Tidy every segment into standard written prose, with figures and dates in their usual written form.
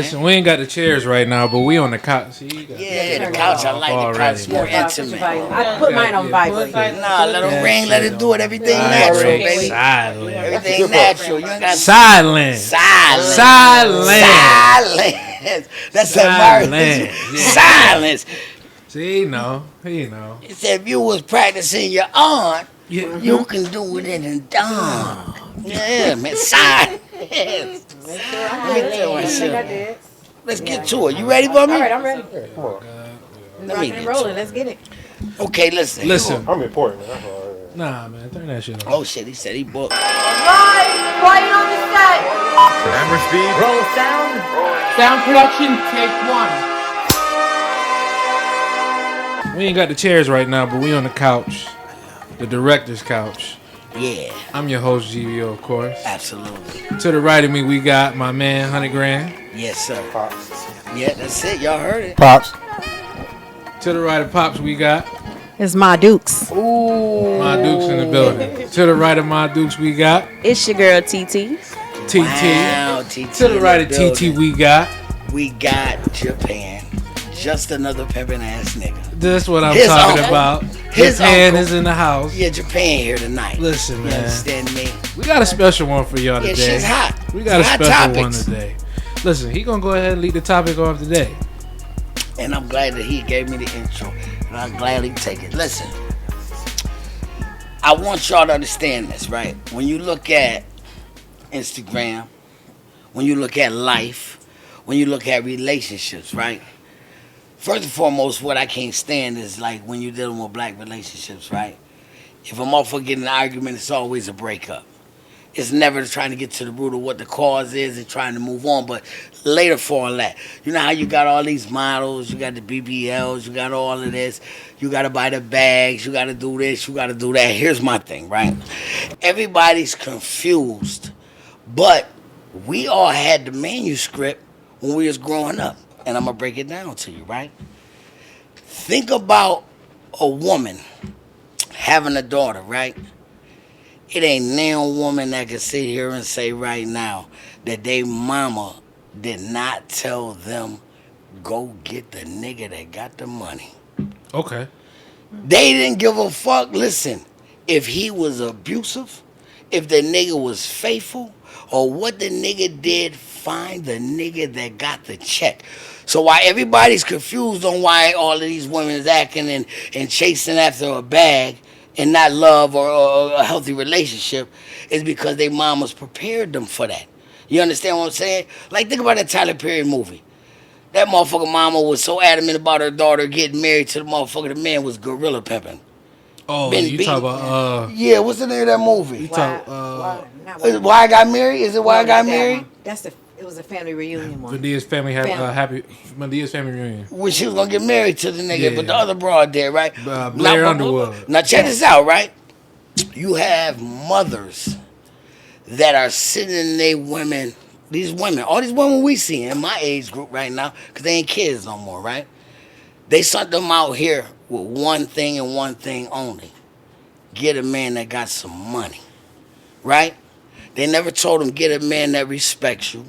Listen, we ain't got the chairs right now, but we on the couch. See, Yeah, the couch. I like the couch. More intimate. I put mine on vibrate. Nah, let it ring. Let it do it. Everything natural, baby. Silent. Everything natural. You ain't got silent. That's silence. Silence. See, no. He said if you was practicing your art, you can do it in a dawn. Yeah, man. Silence. Let's get to it. You ready for me? All right, I'm ready. Come on. Let me get rolling. Let's get it. Okay, listen. I'm important, man. Nah, man, turn that shit off. Oh shit, he said he booked. Quiet on the set. Camera speed. Roll sound. Sound production, take one. We ain't got the chairs right now, but we on the couch. The director's couch. Yeah. I'm your host, GVO, of course. Absolutely. To the right of me, we got my man, 100 Grand. Yes, sir. Pops. Yeah, that's it. Y'all heard it. Pops. To the right of Pops, we got It's my Dukes. Ooh. My Dukes in the building. To the right of My Dukes, we got It's your girl TT. TT. Wow, TT. To the right of TT, we got Japan. Just another pimpin' ass nigga. That's what I'm His talking uncle. about. His Japan uncle. is in the house. Yeah, Japan here tonight. Listen, You man. understand me? We got a special one for y'all Yeah, today. she's hot. We got a Hot special one topics. today. Listen, he gonna go ahead and lead the topic off today. And I'm glad that he gave me the intro. And I'll gladly take it. Listen, I want y'all to understand this, right? When you look at Instagram, when you look at life, when you look at relationships, right? First and foremost, what I can't stand is like when you're dealing with black relationships, right? If a motherfucker get in an argument, it's always a breakup. It's never trying to get to the root of what the cause is and trying to move on, but later for all that. You know how you got all these models, you got the BBLs, you got all of this, you got to buy the bags, you got to do this, you got to do that. Here's my thing, right? Everybody's confused, but we all had the manuscript when we was growing up, and I'm going to break it down to you, right? Think about a woman having a daughter, right? It ain't no woman that can sit here and say right now that they mama did not tell them, go get the nigga that got the money. Okay. They didn't give a fuck. Listen, if he was abusive, if the nigga was faithful, or what the nigga did, find the nigga that got the check. So why everybody's confused on why all of these women is acting and chasing after a bag and not love or a healthy relationship is because their mamas prepared them for that. You understand what I'm saying? Like, think about that Tyler Perry movie. That motherfucker mama was so adamant about her daughter getting married to the motherfucker. The man was gorilla pimping. Oh, Been you beaten. talk about Yeah, what's the name of that movie? you talk Is it Why I Got Married? Is it Why I Got Married? It was a family reunion one. Medea's family Medea's family reunion. When she was gonna get married to the nigga, Yeah. but the other broad did, right? Blair Underwood. Now check this out, right? You have mothers that are sending their women, all these women we see in my age group right now, because they ain't kids no more, right? They sent them out here with one thing and one thing only. Get a man that got some money, right? They never told them get a man that respects you.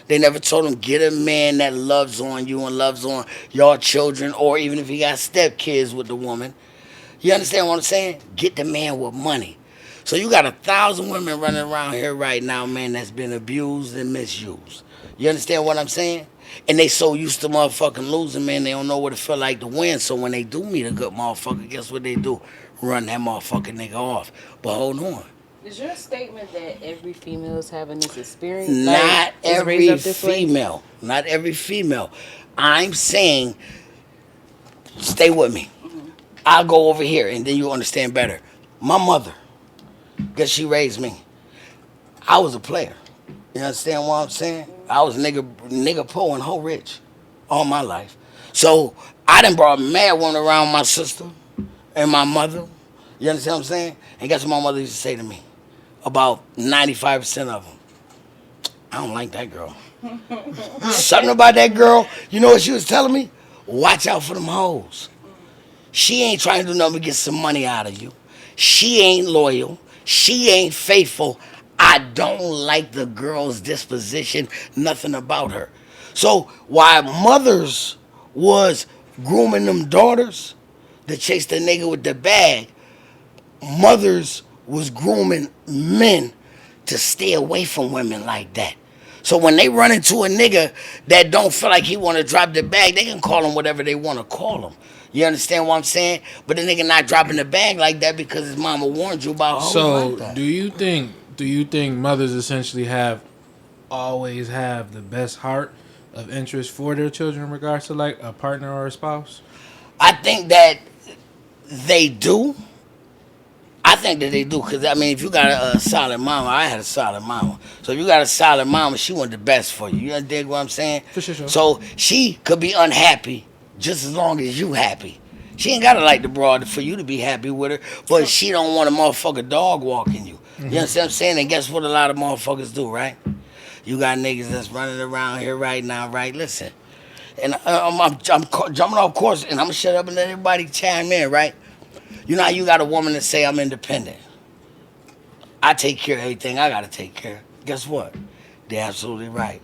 They never told him get a man that loves on you and loves on your children, or even if he got stepkids with the woman. You understand what I'm saying? Get the man with money. So you got 1,000 women running around here right now, man, that's been abused and misused. You understand what I'm saying? And they so used to motherfucking losing, man, they don't know what it feel like to win. So when they do meet a good motherfucker, guess what they do? Run that motherfucking nigga off. But hold on. Is your statement that every female is having this experience? Not is every raised up this way? female. Not every female. I'm saying, stay with me. I'll go over here and then you'll understand better. My mother, guess she raised me. I was a player. You understand what I'm saying? I was nigga poor and hoe rich all my life. So I done brought mad women around my sister and my mother. You understand what I'm saying? And guess what my mother used to say to me? About 95% of them. I don't like that girl. Something about that girl, you know what she was telling me? Watch out for them hoes. She ain't trying to do nothing but get some money out of you. She ain't loyal. She ain't faithful. I don't like the girl's disposition, nothing about her. So while mothers was grooming them daughters to chase the nigga with the bag, mothers was grooming men to stay away from women like that. So when they run into a nigga that don't feel like he want to drop the bag, they can call him whatever they want to call him. You understand what I'm saying? But the nigga not dropping the bag like that because his mama warned you about hoes like that. Do you think mothers essentially always have the best heart of interest for their children in regards to like a partner or a spouse? I think that they do. I think that they do, because, I mean, if you got a solid mama, I had a solid mama. So if you got a solid mama, she want the best for you. You dig what I'm saying? For sure. So she could be unhappy just as long as you happy. She ain't got to like the broad for you to be happy with her, but she don't want a motherfucker dog walking you. You understand what I'm saying? And guess what a lot of motherfuckers do, right? You got niggas that's running around here right now, right? Listen. And I'm jumping off course, and I'm going to shut up and let everybody chime in, right? You know how you got a woman that say, I'm independent. I take care of everything I got to take care of. Guess what? They're absolutely right.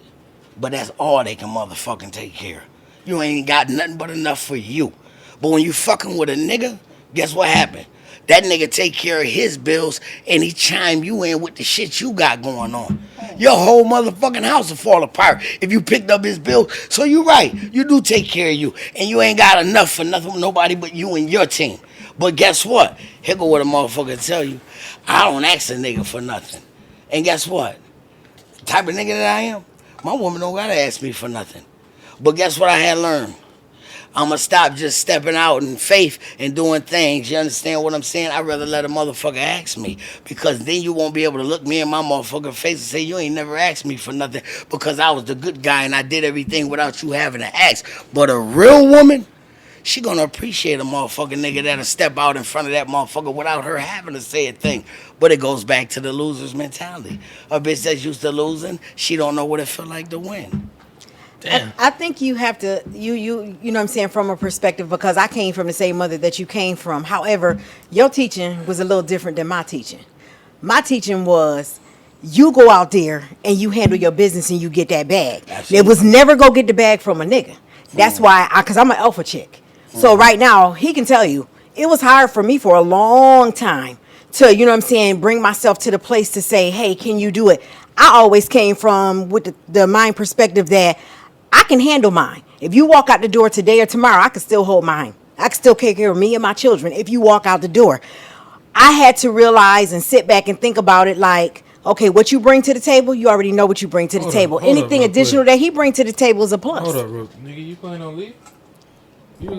But that's all they can motherfucking take care of. You ain't got nothing but enough for you. But when you fucking with a nigga, guess what happened? That nigga take care of his bills, and he chime you in with the shit you got going on. Your whole motherfucking house will fall apart if you picked up his bill. So you right. You do take care of you. And you ain't got enough for nothing, nobody but you and your team. But guess what? Here go what a motherfucker tell you. I don't ask a nigga for nothing. And guess what? The type of nigga that I am, my woman don't gotta ask me for nothing. But guess what I had learned? I'ma stop just stepping out in faith and doing things. You understand what I'm saying? I'd rather let a motherfucker ask me, because then you won't be able to look me in my motherfucking face and say, you ain't never asked me for nothing because I was the good guy and I did everything without you having to ask. But a real woman, she gonna appreciate a motherfucking nigga that'll step out in front of that motherfucker without her having to say a thing. But it goes back to the loser's mentality. A bitch that's used to losing, she don't know what it feel like to win. Damn. I think you have to, you know what I'm saying, from a perspective, because I came from the same mother that you came from. However, your teaching was a little different than my teaching. My teaching was, you go out there and you handle your business and you get that bag. Absolutely. It was never go get the bag from a nigga. That's why, because I'm an alpha chick. So right now, he can tell you, it was hard for me for a long time to, you know what I'm saying, bring myself to the place to say, hey, can you do it? I always came from with the mind perspective that I can handle mine. If you walk out the door today or tomorrow, I can still hold mine. I can still take care of me and my children if you walk out the door. I had to realize and sit back and think about it like, okay, what you bring to the table, you already know what you bring to the table. Anything additional that he brings to the table is a plus. Hold up, bro. Nigga, you planning on leave? No.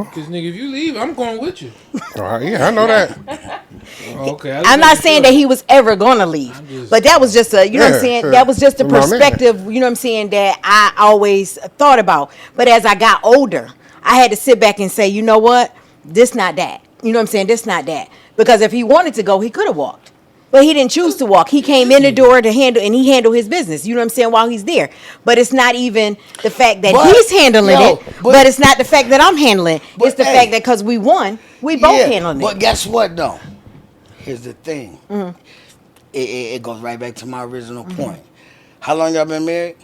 Because, nigga, if you leave, I'm going with you. Yeah, I know that. Okay. I'm not saying that he was ever going to leave. But that was just a, you know what I'm saying? That was just a perspective, you know what I'm saying, that I always thought about. But as I got older, I had to sit back and say, you know what? This not that. You know what I'm saying? This not that. Because if he wanted to go, he could have walked. But he didn't choose to walk. He came in the door to handle, and he handled his business. You know what I'm saying? While he's there. But it's not even the fact that he's handling it. But it's not the fact that I'm handling it. It's the fact that because we won, we both handling it. But guess what, though? Here's the thing. It goes right back to my original point. How long y'all been married?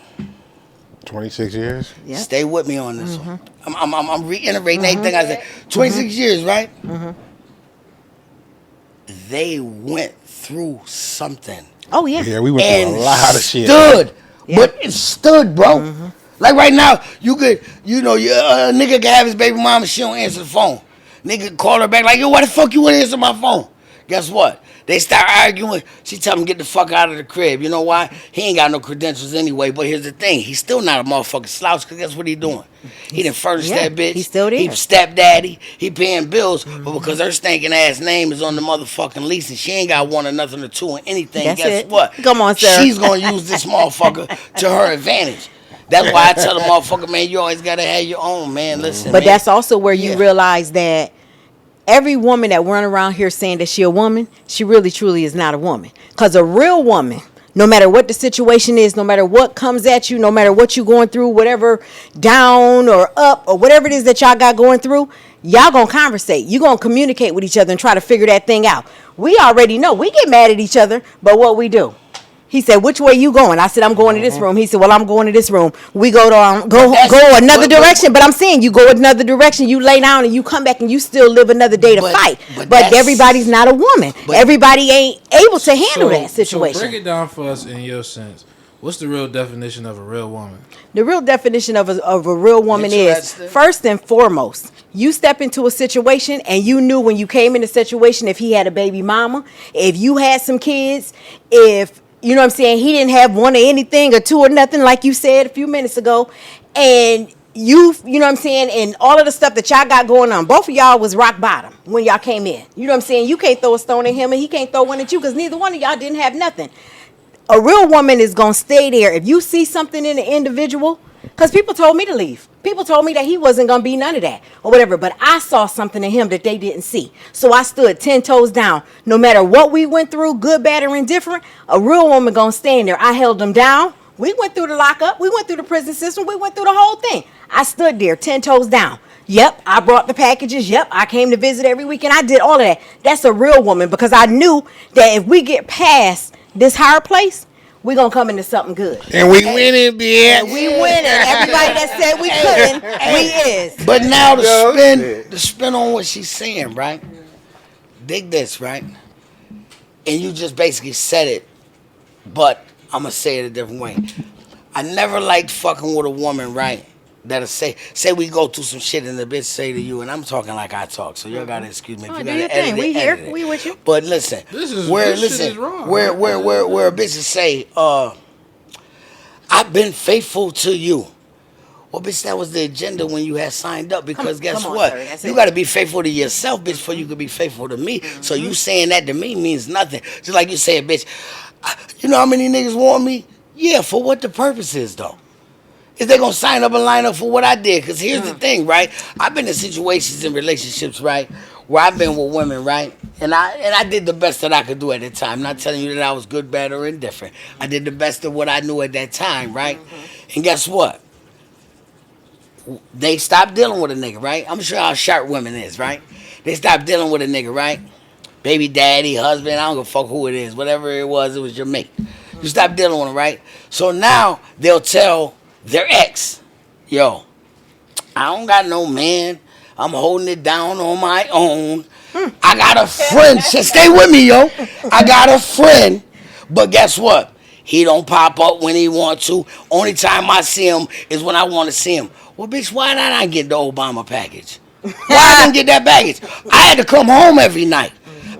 26 years. Yep. Stay with me on this one. I'm reiterating everything I said. 26 years, right? They went through something. Oh, yeah. Yeah, we went through a lot of shit. Stood. But it stood, bro. Like right now, you could, you know, a nigga can have his baby mama, she don't answer the phone. Nigga call her back like, yo, why the fuck you wouldn't answer my phone? Guess what? They start arguing. She tell him get the fuck out of the crib. You know why? He ain't got no credentials anyway. But here's the thing. He's still not a motherfucking slouch, because guess what he doing? He done furnished that bitch. He's still there. He stepdaddy. He paying bills. But because her stinking ass name is on the motherfucking lease and she ain't got one or nothing or two or anything, That's guess it. what? Come on, sir. She's going to use this motherfucker to her advantage. That's why I tell the motherfucker, man, you always got to have your own, man. Listen, But man. that's also where you realize that every woman that run around here saying that she a woman, she really truly is not a woman. Because a real woman, no matter what the situation is, no matter what comes at you, no matter what you going through, whatever down or up or whatever it is that y'all got going through, y'all gonna conversate. You gonna communicate with each other and try to figure that thing out. We already know we get mad at each other, but what we do? He said, "Which way you going?" I said, "I'm going to this room." He said, "Well, I'm going to this room." We go to go another direction. But I'm saying you go another direction. You lay down and you come back and you still live another day to fight. But everybody's not a woman. Everybody ain't able to handle that situation. So break it down for us in your sense. What's the real definition of a real woman? The real definition of a real woman is, first and foremost, you step into a situation and you knew when you came in the situation if he had a baby mama, if you had some kids, if, you know what I'm saying, he didn't have one or anything or two or nothing like you said a few minutes ago, and you know what I'm saying, and all of the stuff that y'all got going on, both of y'all was rock bottom when y'all came in. You know what I'm saying? You can't throw a stone at him and he can't throw one at you because neither one of y'all didn't have nothing. A real woman is going to stay there. If you see something in an individual, because people told me to leave. People told me that he wasn't going to be none of that or whatever. But I saw something in him that they didn't see. So I stood 10 toes down. No matter what we went through, good, bad, or indifferent, a real woman going to stand there. I held them down. We went through the lockup. We went through the prison system. We went through the whole thing. I stood there 10 toes down. Yep, I brought the packages. Yep, I came to visit every weekend. I did all of that. That's a real woman because I knew that if we get past this hard place, we're going to come into something good. And we winning, bitch. And we winning. Everybody that said we couldn't, we is. But now to spin on what she's saying, right? Dig this, right? And you just basically said it, but I'm going to say it a different way. I never liked fucking with a woman, right? That'll say we go through some shit and the bitch say to you, and I'm talking like I talk, so you gotta excuse me. If you gotta edit we it, here, edit it. we with you. But listen, where a bitch will say, I've been faithful to you. Well, bitch, that was the agenda when you had signed up. Because guess what? You got to be faithful to yourself, bitch, before you can be faithful to me. Mm-hmm. So you saying that to me means nothing. Just like you said, bitch, you know how many niggas want me? Yeah, for what the purpose is, though. Is they going to sign up and line up for what I did? Because here's the thing, right? I've been in situations in relationships, right, where I've been with women, right? And I did the best that I could do at the time. I'm not telling you that I was good, bad, or indifferent. I did the best of what I knew at that time, right? Mm-hmm. And guess what? They stopped dealing with a nigga, right? I'm sure how sharp women is, right? They stopped dealing with a nigga, right? Baby daddy, husband, I don't give a fuck who it is. Whatever it was your mate. You stop dealing with them, right? So now they'll tell their ex, yo, I don't got no man. I'm holding it down on my own. I got a friend. Stay with me, yo. I got a friend. But guess what? He don't pop up when he want to. Only time I see him is when I want to see him. Well, bitch, why not I get the Obama package? Why I didn't get that package? I had to come home every night.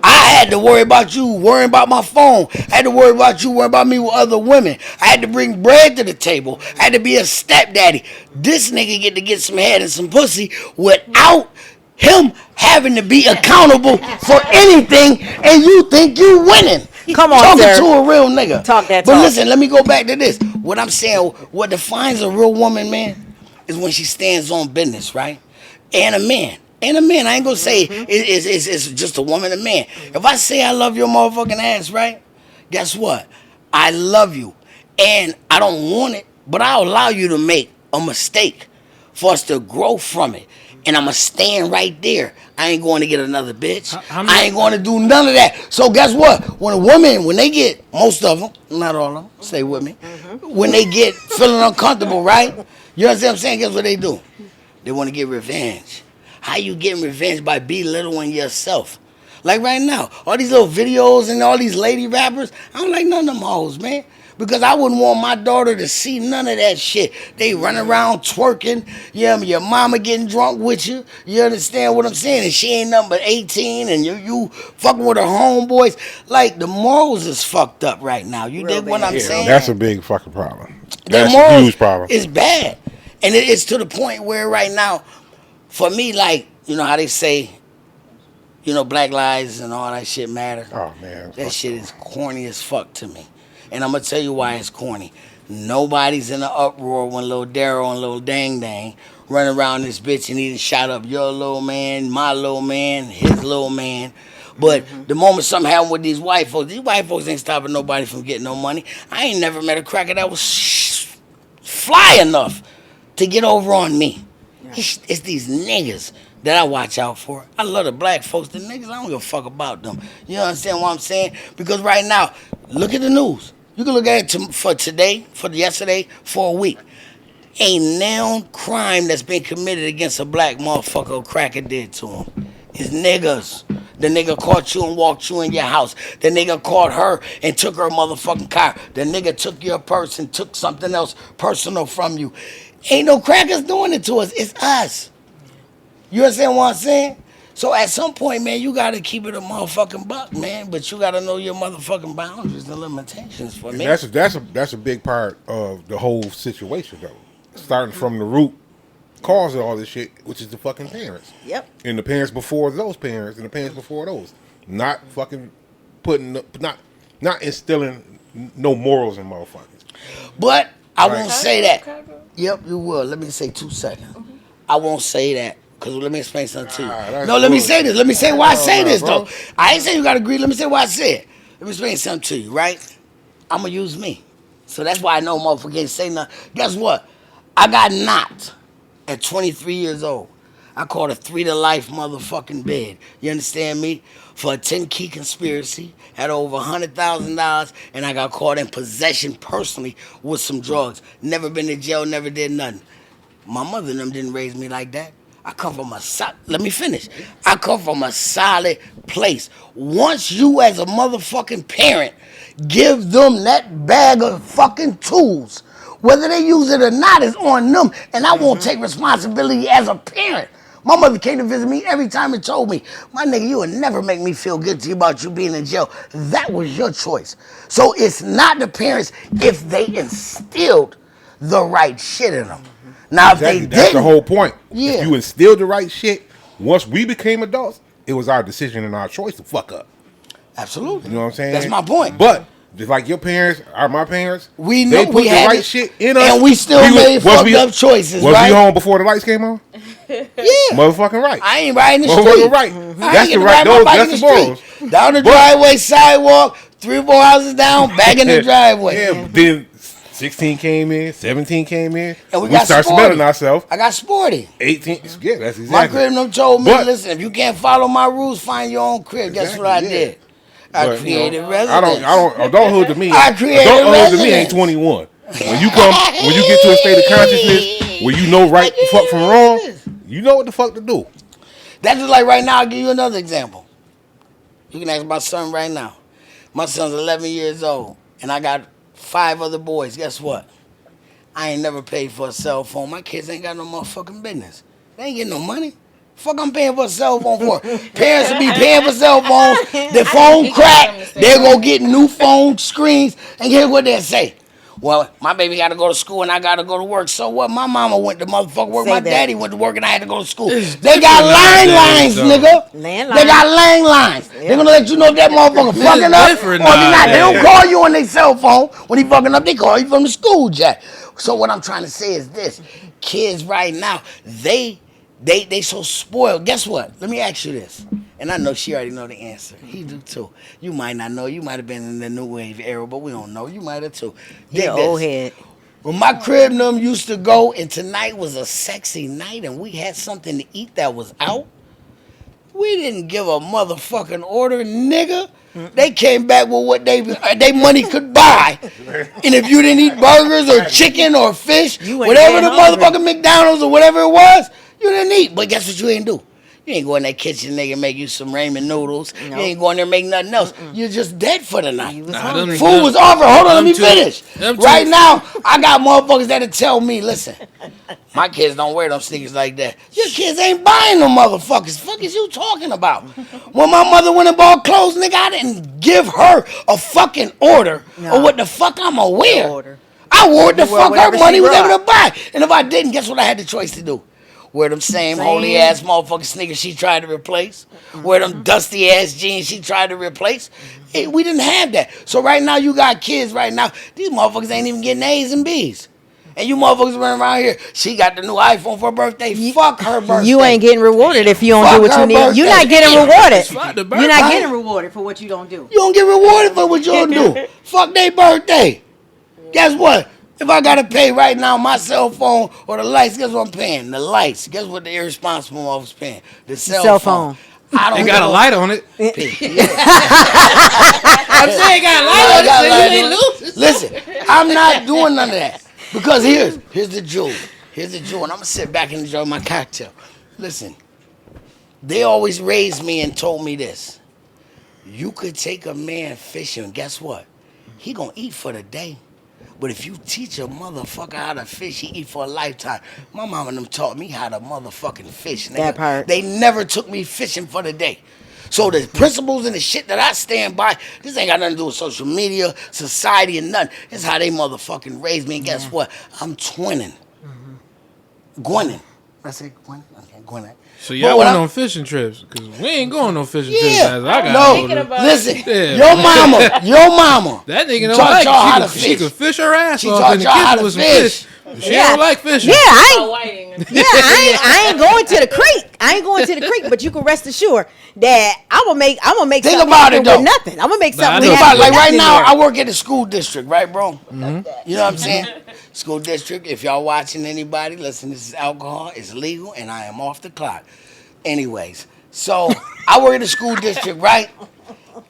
I had to worry about you, worrying about my phone. I had to worry about you, worrying about me with other women. I had to bring bread to the table. I had to be a stepdaddy. This nigga get to get some head and some pussy without him having to be accountable for anything, and you think you winning. Come on, talking sir. to a real nigga. Talk that But talk. listen, let me go back to this. What I'm saying, what defines a real woman, man, is when she stands on business, right? And a man. And a man, I ain't gonna say it's just a woman, a man. If I say I love your motherfucking ass, right? Guess what? I love you. And I don't want it, but I'll allow you to make a mistake for us to grow from it. And I'm gonna stand right there. I ain't going to get another bitch. I ain't going to do none of that. So guess what? When a woman, when they get, most of them, not all of them, stay with me. When they get feeling uncomfortable, right? You understand what I'm saying? Guess what they do? They want to get revenge. How you getting revenge? By belittling yourself. Like right now, all these little videos and all these lady rappers, I don't like none of them hoes, man. Because I wouldn't want my daughter to see none of that shit. They run around twerking. Yeah, your mama getting drunk with you. You understand what I'm saying? And she ain't nothing but 18 and you fucking with her homeboys. Like, the morals is fucked up right now. You dig what I'm saying? That's a big fucking problem. The That's morals a huge problem. It's bad. And it's to the point where right now, for me, like, you know how they say, you know, black lives and all that shit matter. Oh, man. That shit is corny as fuck to me. And I'm going to tell you why it's corny. Nobody's in an uproar when Lil Darryl and Lil Dang Dang run around this bitch and he done shot up your little man, my little man, his little man. But the moment something happened with these white folks ain't stopping nobody from getting no money. I ain't never met a cracker that was fly enough to get over on me. It's these niggas that I watch out for. I love the black folks. The niggas, I don't give a fuck about them. You understand what I'm saying? Because right now, look at the news. You can look at it for today, for yesterday, for a week. Ain't no crime that's been committed against a black motherfucker or cracker did to him. It's niggas. The nigga caught you and walked you in your house. The nigga caught her and took her motherfucking car. The nigga took your purse and took something else personal from you. Ain't no crackers doing it to us. It's us. You understand what I'm saying? So at some point, man, you gotta keep it a motherfucking buck, man. But you gotta know your motherfucking boundaries and limitations for And me. that's a big part of the whole situation, though. Starting from the root cause of all this shit, which is the fucking parents. Yep. And the parents before those parents, and the parents before those, not fucking not instilling no morals in motherfuckers. But I Right. won't say that. Yep, you will. Let me say 2 seconds. I won't say that. Because let me explain something to you. that's No, let me say bullshit. this. Let me say why I say this, bro. though. I ain't saying you got to agree. Let me say why I say it. Let me explain something to you, right? I'm going to use me. So that's why I know motherfucker can't say nothing. Guess what? I got knocked at 23 years old. I caught a 3 to life motherfucking bid. You understand me? For a 10-key conspiracy, had over $100,000, and I got caught in possession personally with some drugs. Never been to jail, never did nothing. My mother and them didn't raise me like that. I come from let me finish. I come from a solid place. Once you as a motherfucking parent give them that bag of fucking tools, whether they use it or not is on them, and I won't take responsibility as a parent. My mother came to visit me every time and told me, my nigga, you would never make me feel guilty about you being in jail. That was your choice. So it's not the parents if they instilled the right shit in them. Now, Exactly. if they That's didn't, the whole point. Yeah. If you instilled the right shit, once we became adults, it was our decision and our choice to fuck up. absolutely. You know what I'm saying? That's my point. But just like your parents are my parents, We they know put we the had right it, shit in us, and we still made fucked up choices, was right? we home before the lights came on? Yeah. Motherfucking right. I ain't riding the Motherfucking street. right. I ain't That's get the to right. ride my Those, bike that's in the the morals. street. Down the driveway, sidewalk, 3 or 4 houses down, back in the driveway. Yeah, but then 16 came in, 17 came in. And we we got start sporty. smelling ourselves. I got sporty. 18. Yeah, that's exactly. My crib them told me, But- listen, if you can't follow my rules, find your own crib. Guess what I Exactly, yeah. did? I But, created you know, residence. I don't. Adulthood to me. I created Adulthood to me ain't residence. 21. When you get to a state of consciousness where you know right the fuck from wrong, you know what the fuck to do. That's just like right now. I'll give you another example. You can ask my son right now. My son's 11 years old, and I got 5 other boys. Guess what? I ain't never paid for a cell phone. My kids ain't got no motherfucking business. They ain't getting no money. Fuck, I'm paying for a cell phone for. Parents will be paying for cell phones. The phone crack. They'll go get new phone screens, and here's what they'll say. Well, my baby got to go to school and I got to go to work. So what? My mama went to motherfucking work. Say My that. daddy went to work and I had to go to school. It's They got different lines, nowadays, though. nigga. Landlines. They got landlines. They're going to let you know if that motherfucker fucking up or different they not. They don't nowadays. call you on their cell phone when he fucking up. They call you from the school, Jack. So what I'm trying to say is this. Kids right now, they so spoiled. Guess what? Let me ask you this. And I know she already know the answer. He do too. You might not know. You might have been in the new wave era, but we don't know. You might have too. He Dig an this. old head. When my crib and them used to go, and tonight was a sexy night, and we had something to eat that was out, we didn't give a motherfucking order, nigga. They came back with what they money could buy. And if you didn't eat burgers or chicken or fish, You ain't whatever the getting hungry. motherfucking McDonald's or whatever it was, you didn't eat. But guess what you ain't do? You ain't go in that kitchen, nigga, make you some ramen noodles. No. You ain't going there and make nothing else. You're just dead for the night. You was Nah, hungry. them- Food was offered. Hold on, let them me two- finish. them two- Right now, I got motherfuckers that'll tell me, listen, my kids don't wear them sneakers like that. Your kids ain't buying them motherfuckers. Fuck is you talking about? When my mother went and bought clothes, nigga, I didn't give her a fucking order No. or what the fuck I'ma wear. No order. I wore what the You wore fuck her whatever money she was able brought. to buy. And if I didn't, guess what I had the choice to do? Wear them same holy ass motherfucking sneakers she tried to replace. Wear them dusty ass jeans she tried to replace. We didn't have that. So right now you got kids right now. These motherfuckers ain't even getting A's and B's. And you motherfuckers running around here. She got the new iPhone for her birthday. Fuck her birthday. You ain't getting rewarded if you don't Fuck do what her you need. birthday. You're not getting rewarded. It's not the You're birthday. not getting rewarded for what you don't do. You don't get rewarded for what you don't do. Fuck their birthday. Guess what? If I gotta pay right now my cell phone or the lights, guess what I'm paying? The lights. Guess what the irresponsible motherfuckers paying? The cell Cell phone. phone. I don't It got a know. light on it. I'm saying it got a light on it, so you ain't losing. Listen, I'm not doing none of that. Because here's the jewel. Here's the jewel. And I'm going to sit back and enjoy my cocktail. Listen, they always raised me and told me this. You could take a man fishing, guess what? He going to eat for the day. But if you teach a motherfucker how to fish, he eat for a lifetime. My mama and them taught me how to motherfucking fish. Nigga. That part. They never took me fishing for the day. So the principles and the shit that I stand by, this ain't got nothing to do with social media, society, and nothing. It's how they motherfucking raised me. And guess what? I'm twinning. Gwinning. I say Gwinning? Okay, Gwinning. So y'all went on fishing trips? Because we ain't going on fishing trips as I got older. Listen, Yeah. your mama. That nigga don't taught like y'all how to she fish. could fish her ass She off taught in the y'all how kitchen to with some fish. fish. She don't like fishing. Yeah, Whiting. I ain't going to the creek. I ain't going to the creek, but you can rest assured that I'm gonna make Think something about it, happen though. with nothing. I'm gonna make Nah, I something know. happen Like with right nothing now, there. I work at the school district, right, bro? You know what I'm saying? School district, if y'all watching anybody, listen, this is alcohol, it's legal, and I am off the clock. Anyways, so I work at the school district, right?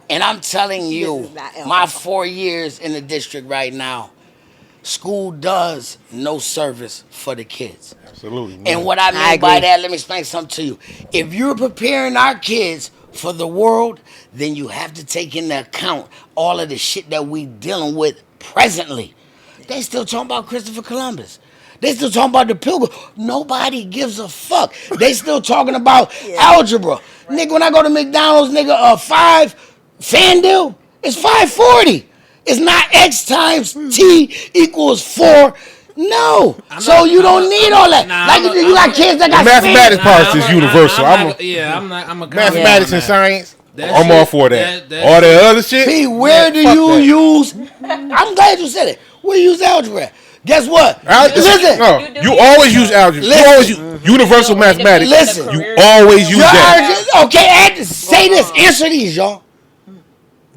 And I'm telling you, is not alcohol. my 4 years in the district right now, school does no service for the kids. Absolutely. And what I mean I by agree. that, let me explain something to you. If you're preparing our kids for the world, then you have to take into account all of the shit that we dealing with presently. They still talking about Christopher Columbus. They still talking about the Pilgrim. Nobody gives a fuck. They still talking about algebra. Nigga, when I go to McDonald's, nigga, 5 FanDuel, it's 540. It's not X times T equals 4. No. So you don't need all that. Like you got kids that got Mathematics Spanish. part is universal. I'm a mathematics and science. I'm all for that. All that other shit. P, where do fuck you that. use? I'm glad you said it. Where you use algebra? Guess what? Listen, no, you always use algebra. You always use universal mathematics. Listen. You always use Your that. RG, okay, say this. Answer these, y'all.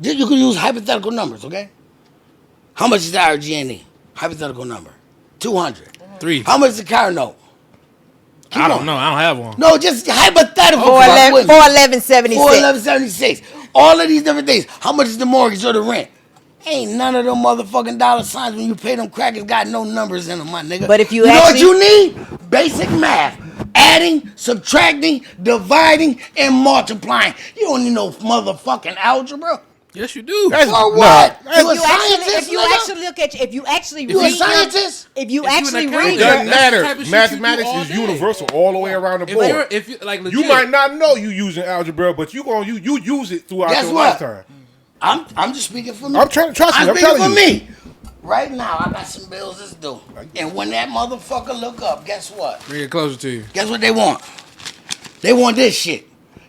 You can use hypothetical numbers, okay? How much is the RG&E? Hypothetical number. 200. 3. How much is the car note? I don't know. I don't have one. No, just hypothetical. 411.76. 411.76. All of these different things. How much is the mortgage or the rent? Ain't none of them motherfucking dollar signs when you pay them crackers got no numbers in them, my nigga. But if you know what actually- you need? Basic math. Adding, subtracting, dividing, and multiplying. You don't need no motherfucking algebra. Yes, you do. That's For what? nah, You a If you actually, scientist, if you nigga? actually look at, if you actually You a read, scientist? if you If you actually an read, It accountant, doesn't That's the matter. type of shit you do Mathematics all is day. universal all the way around the board. If you like, legit, You might not know you using algebra, but you use it throughout Guess your what? lifetime. I'm just speaking for me. I'm trying. Trust me. I'm I'm speaking telling for you. me. Right now, I got some bills that's due. And when that motherfucker look up, guess what? bring it closer to you. Guess what they want? They want this shit.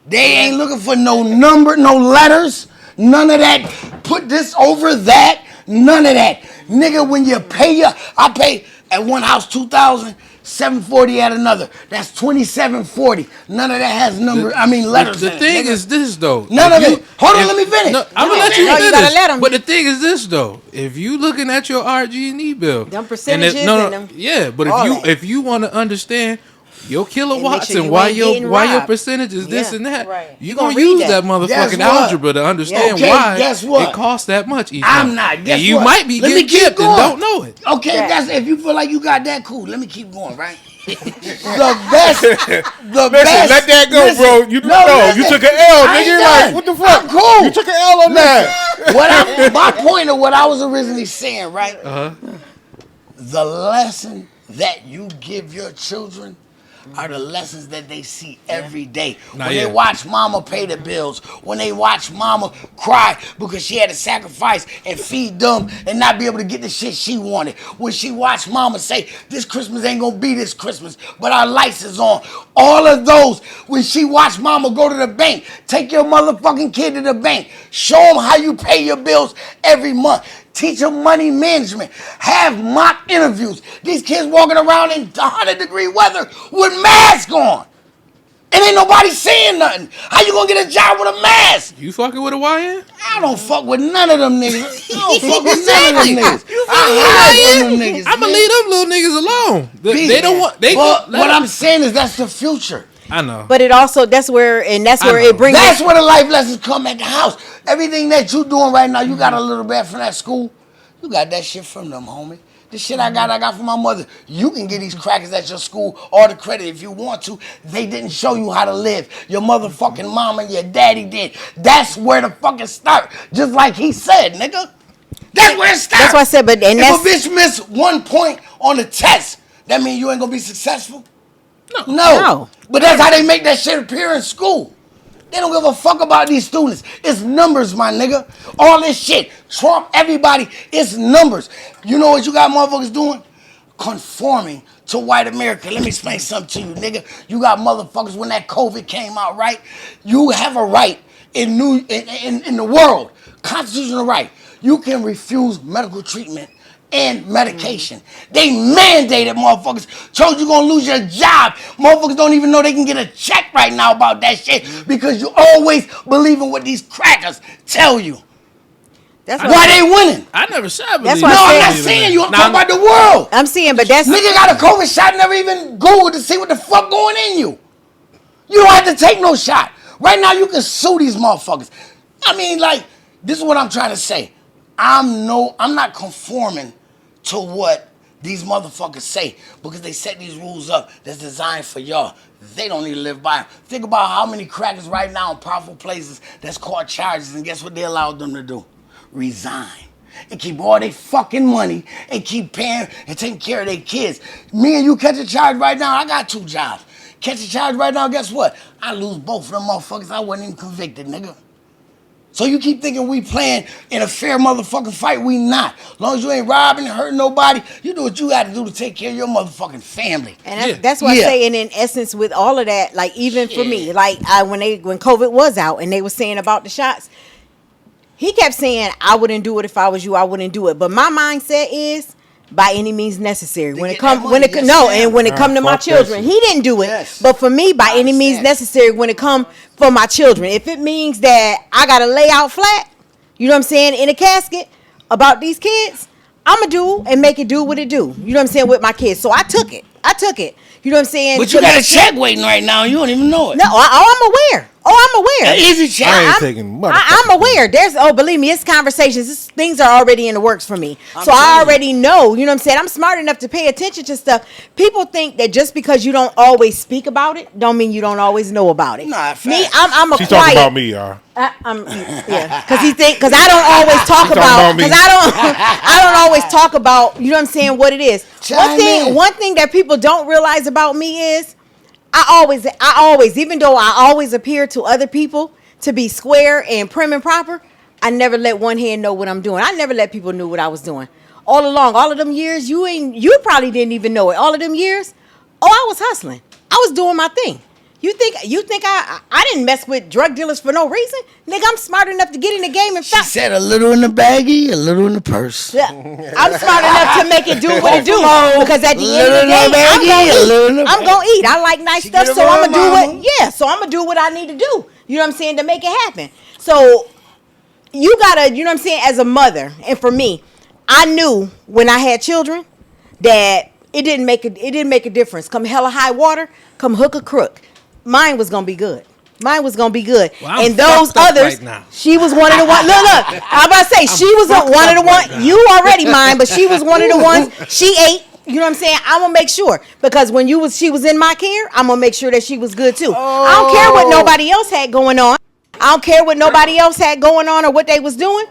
They ain't looking for no number, no letters, none of that. Put this over that, none of that. Nigga, when you pay I pay at one house 2,000, 740 at another. That's 2740. None of that has letters. The in thing it, nigga. is this though. None If of you- it. Hold on, if- let me finish. No, I'm gonna Let let me you finish. finish. No, you gotta let 'em. But the thing is this though. If you looking at your RG&E bill, Them and percentages if, no, and them- yeah, but all if that. if you want to understand your kilowatts sure and you why ain't your getting why your robbed. percentage is this Yeah, and that, right. you You gonna gonna read use that. that motherfucking Guess what? algebra to understand Okay, why guess what? it costs that much each I'm month. not. Guess And you what? might be Let me getting keep chipped and going. don't know it. Okay, Yeah. if you feel like you got that, cool. Let me keep going, right? the best. Listen, let that go, bro. You listen. took an L, I nigga. ain't You're done. like, what the fuck? I'm cool. You took an L on that. My point of what I was originally saying, right? The lesson that you give your children are the lessons that they see every day. Nah, When yeah. they watch mama pay the bills, when they watch mama cry because she had to sacrifice and feed them and not be able to get the shit she wanted. When she watched mama say, this Christmas ain't gonna be this Christmas, but our lights is on. All of those, when she watched mama go to the bank, take your motherfucking kid to the bank, show them how you pay your bills every month. Teach them money management. Have mock interviews. These kids walking around in 100-degree weather with masks on. And ain't nobody saying nothing. How you gonna get a job with a mask? You fucking with a YN? I don't fuck with none of them niggas. I don't fuck with none of them niggas. I hide from them niggas. I'm gonna man. leave them little niggas alone. They don't want. They But let what 'em- I'm saying is that's the future. I know. But it also that's where it brings. That's where the life lessons come at the house. Everything that you doing right now, you got a little bit from that school. You got that shit from them, homie. The shit I got from my mother. You can get these crackers at your school all the credit if you want to. They didn't show you how to live. Your motherfucking mom and your daddy did. That's where the fucking start. Just like he said, nigga. That's where it starts. That's what I said, but and if a bitch miss 1 point on the test, that mean you ain't gonna be successful? No. But that's how they make that shit appear in school. They don't give a fuck about these students. It's numbers, my nigga. All this shit. Trump, everybody, it's numbers. You know what you got motherfuckers doing? Conforming to white America. Let me explain something to you, nigga. You got motherfuckers when that COVID came out, right? You have a right in the world, constitutional right. You can refuse medical treatment and medication. They mandated motherfuckers. Told you gonna lose your job. Motherfuckers don't even know they can get a check right now about that shit because you always believe in what these crackers tell you. That's why they winning. I never said I That's believe why No, I I'm not said- saying you. I'm talking about the world. I'm seeing, but that's Nigga got a COVID shot, never even Googled to see what the fuck going in you. You don't have to take no shot. Right now, you can sue these motherfuckers. I mean, like, this is what I'm trying to say. I'm not conforming to what these motherfuckers say because they set these rules up that's designed for y'all. They don't need to live by them. Think about how many crackers right now in powerful places that's caught charges, and guess what they allowed them to do? Resign. And keep all their fucking money and keep paying and taking care of their kids. Me and you catch a charge right now, I got 2 jobs. Catch a charge right now, guess what? I lose both of them motherfuckers. I wasn't even convicted, nigga. So you keep thinking we playing in a fair motherfucking fight, we not. As long as you ain't robbing and hurting nobody, you do what you got to do to take care of your motherfucking family. And that's why I say, and in essence, with all of that, like even for me, like when COVID was out and they were saying about the shots, he kept saying, I wouldn't do it if I was you, I wouldn't do it. But my mindset is by any means necessary. When it come to my children, he didn't do it. Yes. But for me, by any means necessary when it come for my children. If it means that I gotta lay out flat, you know what I'm saying, in a casket about these kids, I'ma do and make it do what it do. You know what I'm saying, with my kids. So I took it. You know what I'm saying? But you got a check waiting right now, and you don't even know it. No, I'm aware. I'm aware. An easy check. I ain't taking money. I'm aware. Believe me, it's conversations. Things are already in the works for me. So I already know, you know what I'm saying? I'm smart enough to pay attention to stuff. People think that just because you don't always speak about it, don't mean you don't always know about it. Nah, me, facts. I'm a She's quiet. talking about me, y'all. Yeah, because I don't always talk about, about me. because I don't always talk about, you know what I'm saying, what it is. One thing that people don't realize about me is I always, even though I always appear to other people to be square and prim and proper, I never let one hand know what I'm doing. I never let people know what I was doing. All along, all of them years, you probably didn't even know it. All of them years, I was hustling. I was doing my thing. You think I didn't mess with drug dealers for no reason? Nigga, I'm smart enough to get in the game and She said a little in the baggie, a little in the purse. Yeah. I'm smart enough to make it do what it do. Because at the end of the day, I'm gonna eat. I like nice stuff, so I'm gonna do so I'm gonna do what I need to do. You know what I'm saying, to make it happen. So you gotta, you know what I'm saying, as a mother, and for me, I knew when I had children that it didn't make a difference. Come hell or high water, come hook or crook. Mine was gonna be good. Well, and those others, right now. she was one of the ones. Look, I'm about to say she was one of the ones. You already mine, but she was one of the ones. She ate. You know what I'm saying? I'm gonna make sure, because when she was in my care, I'm gonna make sure that she was good too. I don't care what nobody else had going on. Or what they was doing.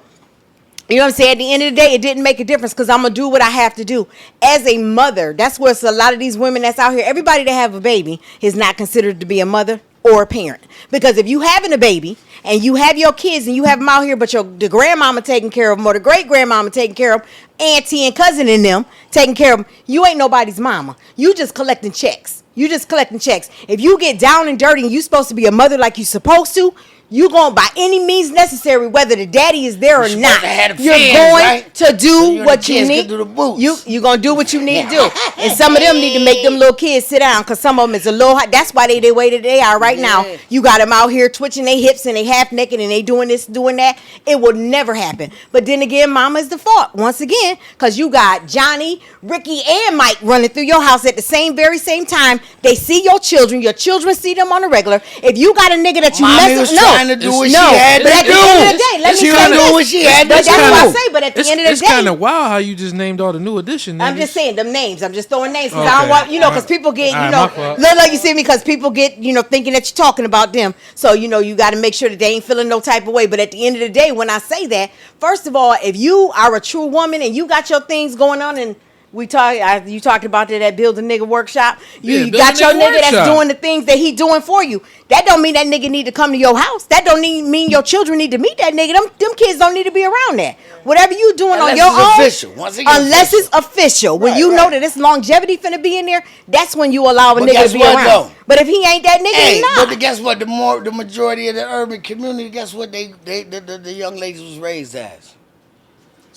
You know what I'm saying? At the end of the day, it didn't make a difference because I'm going to do what I have to do. As a mother, that's where a lot of these women that's out here, everybody that have a baby is not considered to be a mother or a parent. Because if you having a baby and you have your kids and you have them out here, but the grandmama taking care of them or the great-grandmama taking care of them, auntie and cousin in them taking care of them, you ain't nobody's mama. You just collecting checks. If you get down and dirty and you supposed to be a mother like you supposed to, You going by any means necessary, whether the daddy is there or You're not. supposed to have the You're fans, going right? to do So you and what the you kids need. can do the boots. You gonna do what you need to do, and some of them need to make them little kids sit down because some of them is a little hot. That's why they the way that they are right now. Yeah. You got them out here twitching their hips and they half naked and they doing this, doing that. It will never happen. But then again, mama is the fault once again because you got Johnny, Ricky, and Mike running through your house at the very same time. They see your children see them on a regular. If you got a nigga that you Mommy mess was trying to do what she had but to at do. the end of the day, let me She say was doing this. what she had to But that's what I do. say. But at the end of It's the day, kind of wild how you just named all the new edition. I'm niggas. just saying them names. I'm just throwing names because I Okay. don't want because people get All right, my fault. look like you see me because people get thinking that you're talking about them. So you got to make sure that they ain't feeling no type of way. But at the end of the day, when I say that, first of all, if you are a true woman and you got your things going on and you talked about that at Build a Nigga Workshop. Yeah, You Build got a your Nigga nigga that's Workshop. doing the things that he doing for you. That don't mean that nigga need to come to your house. That don't mean your children need to meet that nigga. Them kids don't need to be around that. Whatever you doing Unless on your it's own, official. Once again, unless it's official. When Right, you know right. that it's longevity finna be in there, that's when you allow a But nigga guess to be what, around. though? But if he ain't that nigga, Hey, he not. but guess what? The majority of the urban community, guess what the young ladies was raised as?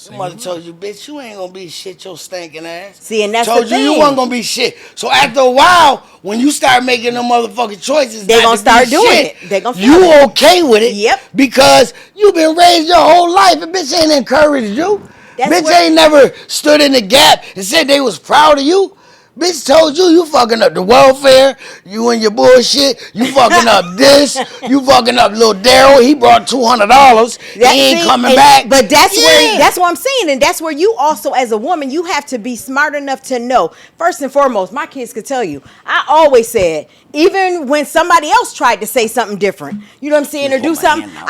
Your mother told you, bitch, you ain't gonna be shit, your stinking ass. See, and that's told the you you thing. wasn't gonna be shit. So after a while, when you start making them motherfucking choices, They not gonna to start be doing shit, it. They gonna you feel it. okay with it? Yep. Because you been raised your whole life, and bitch ain't encouraged you. That's Bitch what- ain't never stood in the gap and said they was proud of you. Bitch told you fucking up the welfare, you and your bullshit, you fucking up this, you fucking up little Daryl, he brought $200, he ain't coming back. But that's Yeah. that's what I'm saying, and that's where you also, as a woman, you have to be smart enough to know. First and foremost, my kids could tell you. I always said, even when somebody else tried to say something different, you know what I'm saying, or Hold do my something, hand out.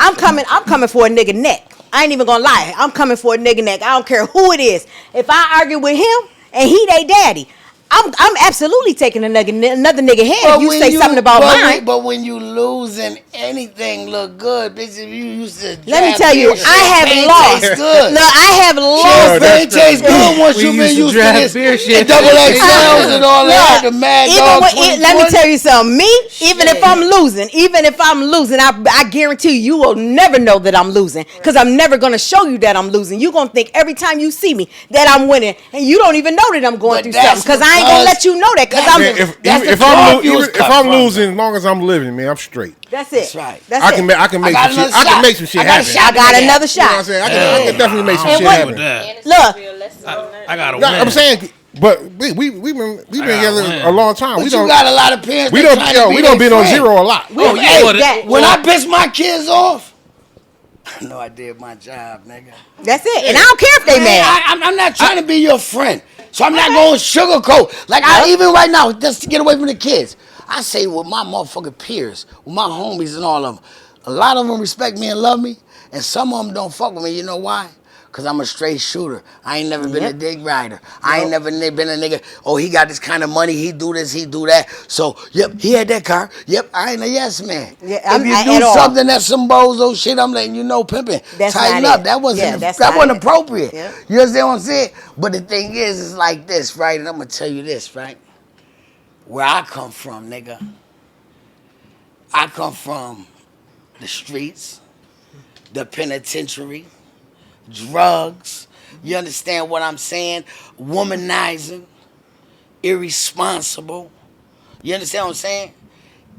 I'm coming for a nigga neck. I ain't even gonna lie, I'm coming for a nigga neck. I don't care who it is. If I argue with him and he they daddy, I'm absolutely taking another nigga head if you say something about mine. But when you losing, anything look good, bitch. If you used to Let me draft tell you, beer, I have champagne lost. tastes good. Look, I have lost. Champagne tastes good once We you've been used to used to draft this. beer shit. And double XLs and all that. The Mad Dog Let me 2020. tell you something. Even if I'm losing, I guarantee you will never know that I'm losing because I'm never gonna show you that I'm losing. You're gonna think every time you see me that I'm winning, and you don't even know that I'm going But through that's something because I ain't gonna let you know that because I'm. Man, That's the if cloth you was if cut I'm from. losing, as long as I'm living, man, I'm straight. That's it. That's right. That's I it. can make some got shit. another I can shot. make some shit I got a happen. shot. I got another You know what I'm shot. saying? I can definitely make some I shit don't happen. with that. And it's Look. real lessons on that. I gotta No, win. I'm saying, but we've been together win. a long time. But We you don't got a lot of parents. we that don't trying to be we don't their been on friend. zero a lot. Oh, yeah, Hey, but that- when I piss my kids off, I know I did my job, nigga. That's it. And I don't care if they Man, mad. I'm not trying to be your friend, so I'm not going to sugarcoat. Like even right now, just to get away from the kids, I say with my motherfucking peers, with my homies and all of them, a lot of them respect me and love me, and some of them don't fuck with me. You know why? Because I'm a straight shooter. I ain't never been a dick rider. I ain't never been a nigga, oh, he got this kind of money, he do this, he do that. So, yep, he had that car. Yep, I ain't a yes man. Yeah, if you at do all. something that's some bozo shit, I'm letting you know, pimping. That's Tighten not up. it. That wasn't Yeah, that's that not wasn't it. appropriate. Yep. You understand what I'm saying? But the thing is, it's like this, right? And I'm gonna tell you this, right? Where I come from, nigga. I come from the streets, the penitentiary, drugs. You understand what I'm saying? Womanizing, irresponsible. You understand what I'm saying?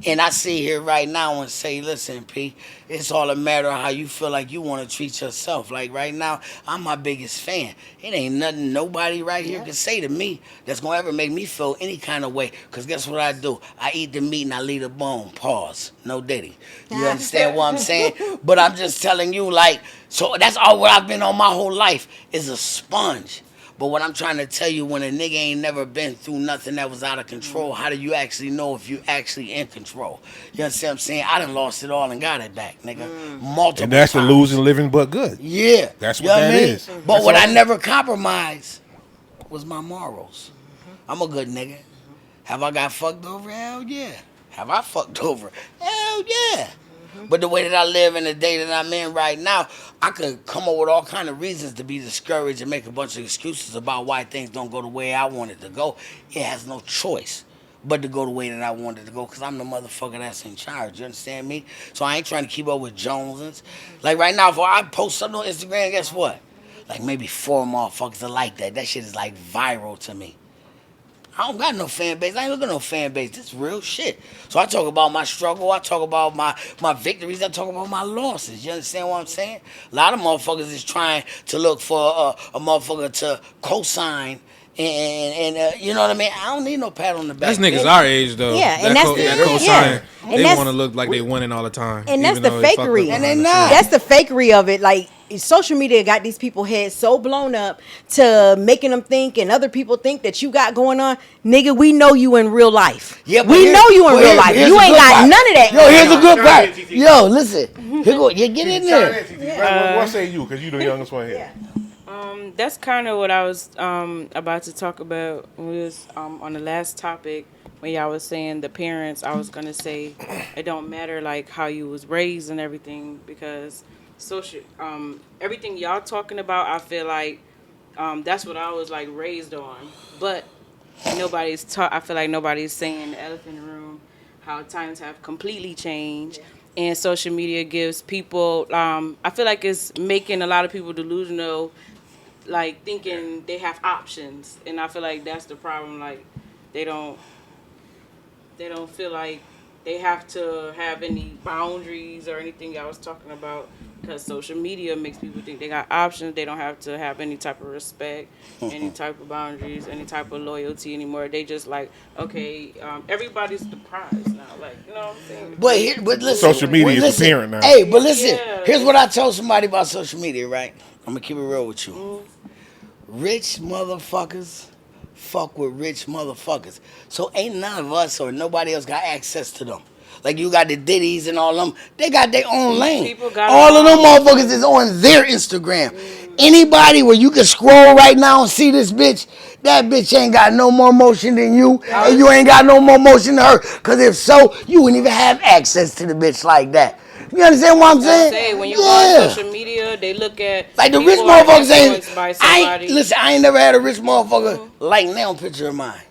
And I sit here right now and say, listen, P, it's all a matter of how you feel like you want to treat yourself. Like right now, I'm my biggest fan. It ain't nothing nobody right here can say to me that's going to ever make me feel any kind of way. Because guess what I do? I eat the meat and I leave the bone. Pause. No diddy. You understand what I'm saying? But I'm just telling you, like, so that's all what I've been on my whole life is a sponge. But what I'm trying to tell you, when a nigga ain't never been through nothing that was out of control, how do you actually know if you actually in control? You understand what I'm saying? I done lost it all and got it back, nigga. Multiple And that's the times. losing, living, but good. Yeah. That's You what know that I mean? is. But That's what all. I never compromised was my morals. I'm a good nigga. Have I got fucked over? Hell yeah. Have I fucked over? Hell yeah. But the way that I live in the day that I'm in right now, I could come up with all kind of reasons to be discouraged and make a bunch of excuses about why things don't go the way I want it to go. It has no choice but to go the way that I wanted to go because I'm the motherfucker that's in charge. You understand me? So I ain't trying to keep up with Joneses. Like right now, if I post something on Instagram, guess what? Like maybe 4 motherfuckers are like that. That shit is like viral to me. I don't got no fan base. I ain't looking at no fan base. This is real shit. So I talk about my struggle. I talk about my victories. I talk about my losses. You understand what I'm saying? A lot of motherfuckers is trying to look for a motherfucker to co-sign and you know what I mean? I don't need no pat on the back. That's niggas our age though. Yeah, that and that's that the- cosign. yeah. And They that's- want to look like they winning all the time. And that's even the though they fucked up fakery. behind And they the not. scenes. That's the fakery of it. Like social media got these people heads so blown up to making them think and other people think that you got going on. Nigga, we know you in real life. Yeah, but we here- know you in well, real here's- life. here's You the ain't good got part. none of that. Yo, here's the good Chime part. in, TT. Yo, listen. Here go. You get in there. What say you? Because you the youngest one here. That's kind of what I was about to talk about. We was on the last topic when y'all was saying the parents. I was gonna say it don't matter like how you was raised and everything because social everything y'all talking about. I feel like that's what I was like raised on, but nobody's I feel like nobody's saying the elephant in the room how times have completely changed. And social media gives people, I feel like it's making a lot of people delusional, like thinking they have options, and I feel like that's the problem. Like they don't feel like they have to have any boundaries or anything I was talking about because social media makes people think they got options. They don't have to have any type of respect, any type of boundaries, any type of loyalty anymore. They just like, okay, everybody's the prize now. Like, you know what I'm saying? But listen. Social media is the listen, parent now. Hey, but listen. Yeah. Here's what I told somebody about social media, right? I'm going to keep it real with you. Rich motherfuckers fuck with rich motherfuckers. So ain't none of us or nobody else got access to them. Like you got the Diddies and all them, they got their own lane. People got All of their them own. motherfuckers is on their Instagram. Anybody where you can scroll right now and see this bitch, that bitch ain't got no more motion than you, and you ain't got no more motion than her. Cause if so, you wouldn't even have access to the bitch like that. You understand what I'm saying? Say when you go on social media, they look at Like the people rich are motherfuckers influenced by ain't. somebody. Listen, I ain't never had a rich motherfucker like now picture of mine.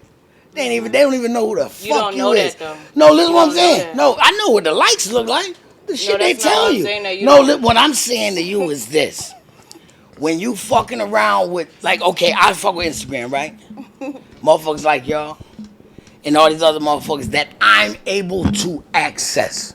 They don't even know who the fuck You don't know is. that, though. No, listen You what I'm don't know saying. that. No, I know what the likes look like. The shit they that's not tell what I'm you. saying, that you No, don't- what I'm saying to you is this. When you fucking around with, like, okay, I fuck with Instagram, right? Motherfuckers like y'all and all these other motherfuckers that I'm able to access.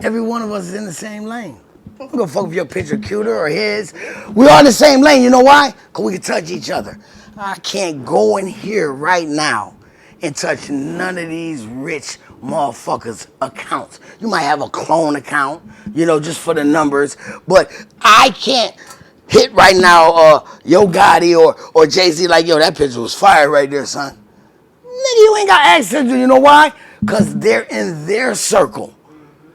Every one of us is in the same lane. I'm gonna fuck if your picture cuter or his. We're all in the same lane. You know why? Because we can touch each other. I can't go in here right now and touch none of these rich motherfuckers' accounts. You might have a clone account, just for the numbers, but I can't hit right now Yo Gotti or Jay-Z like, yo, that picture was fire right there, son. Nigga, you ain't got access to, you know why? Because they're in their circle.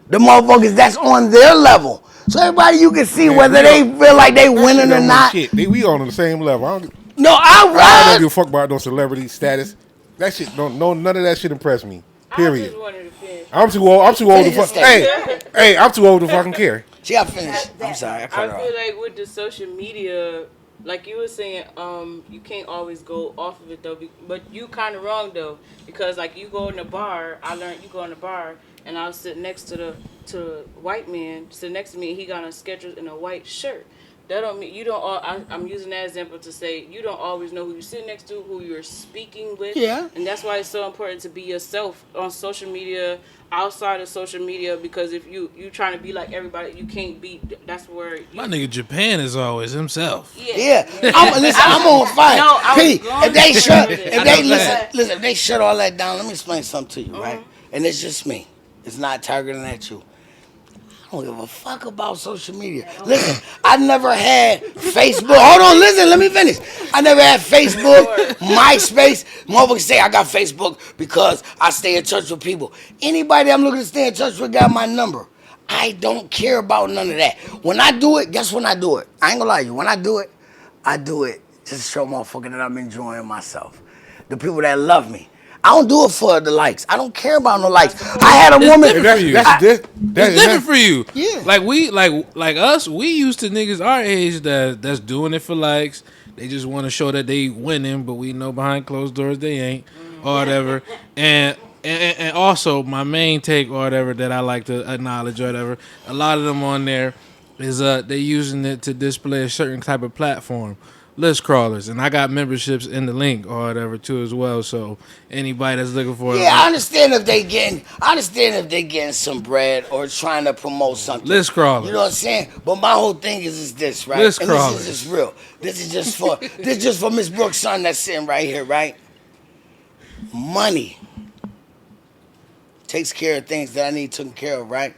The motherfuckers that's on their level. So everybody you can see whether they feel like they That shit winning or don't mean not. shit. We all on the same level. I don't I give a fuck about no celebrity status. That shit none of that shit impress me. I Period. just wanted to finish. I'm too old to Finish fuck. your Hey, I'm too old to fucking care. She got finished. I'm sorry, I I cut her feel off. like with the social media, like you were saying, you can't always go off of it though. But you kind of wrong though, because like you go in the bar. I learned you go in the bar, and I'll sit next to the white man, sit next to me, and he got on schedule in a white shirt. That don't mean you don't. I'm using that example to say you don't always know who you sit next to, who you're speaking with. Yeah. And that's why it's so important to be yourself on social media, outside of social media, because if you trying to be like everybody, you can't be. That's where My nigga Japan is always himself. Yeah, I'm on fire. No, I was P, going if they to shut, say that. if I they know that. listen, if they shut all that down, let me explain something to you, right? And it's just me. It's not targeting at you. I don't give a fuck about social media. Listen, I never had Facebook. Hold on, listen, let me finish. I never had Facebook, MySpace. Motherfuckers say I got Facebook because I stay in touch with people. Anybody I'm looking to stay in touch with got my number. I don't care about none of that. When I do it, guess when I do it? I ain't gonna lie to you. When I do it just to show motherfucker that I'm enjoying myself. The people that love me. I don't do it for the likes. I don't care about no likes. I had a woman. different for you. That's It's different for you. Yeah. Like we like us, we used to niggas our age that's doing it for likes. They just want to show that they winning, but we know behind closed doors they ain't. or whatever, and also my main take or whatever that I like to acknowledge or whatever. A lot of them on there is they using it to display a certain type of platform. List crawlers, and I got memberships in the link or whatever too as well. So anybody that's looking for Yeah, I understand if they getting some bread or trying to promote something. List crawlers. You know what I'm saying? But my whole thing is this, right? List and crawlers. This is just real. This is just for Miss Brooks' son that's sitting right here, right? Money takes care of things that I need taken care of, right?